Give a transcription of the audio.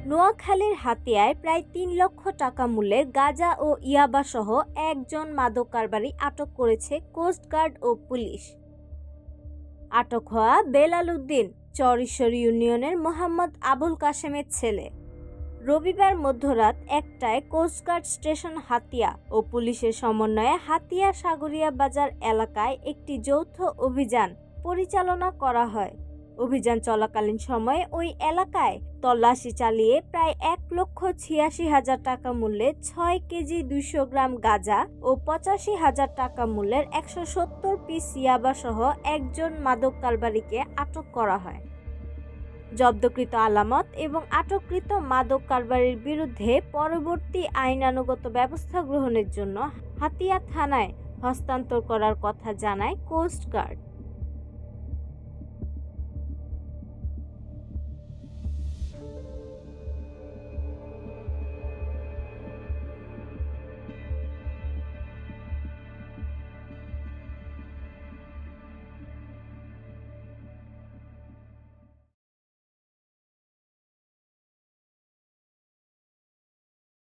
নোয়াখালীর হাতিয়ায় প্রায় ৩ লক্ষ টাকা মূল্যের গাঁজা ও ইয়াবাসহ একজন মাদক কারবারি আটক করেছে কোস্টগার্ড ও পুলিশ। আটক হওয়া বেলাল উদ্দিন চরইশ্বর ইউনিয়নের মোহাম্মদ আবুল কাশেমের ছেলে। রবিবার মধ্যরাত ১টায় কোস্টগার্ড স্টেশন হাতিয়া ও পুলিশের সমন্বয়ে হাতিয়া সাগরিয়া বাজার এলাকায় একটি যৌথ অভিযান পরিচালনা করা হয়। অভিযান চলাকালীন সময়ে ওই এলাকায় তল্লাশি চালিয়ে প্রায় ১,৮৬,০০০ টাকা মূল্যের ৬ কেজি ২০০ গ্রাম গাঁজা ও ৮৫,০০০ টাকা মূল্যের ১৭০ পিস ইয়াবাসহ একজন মাদক কারবারিকে আটক করা হয়। জব্দকৃত আলামত এবং আটককৃত মাদক কারবারির বিরুদ্ধে পরবর্তী আইনানুগত ব্যবস্থা গ্রহণের জন্য হাতিয়া থানায় হস্তান্তর করার কথা জানায় কোস্টগার্ড।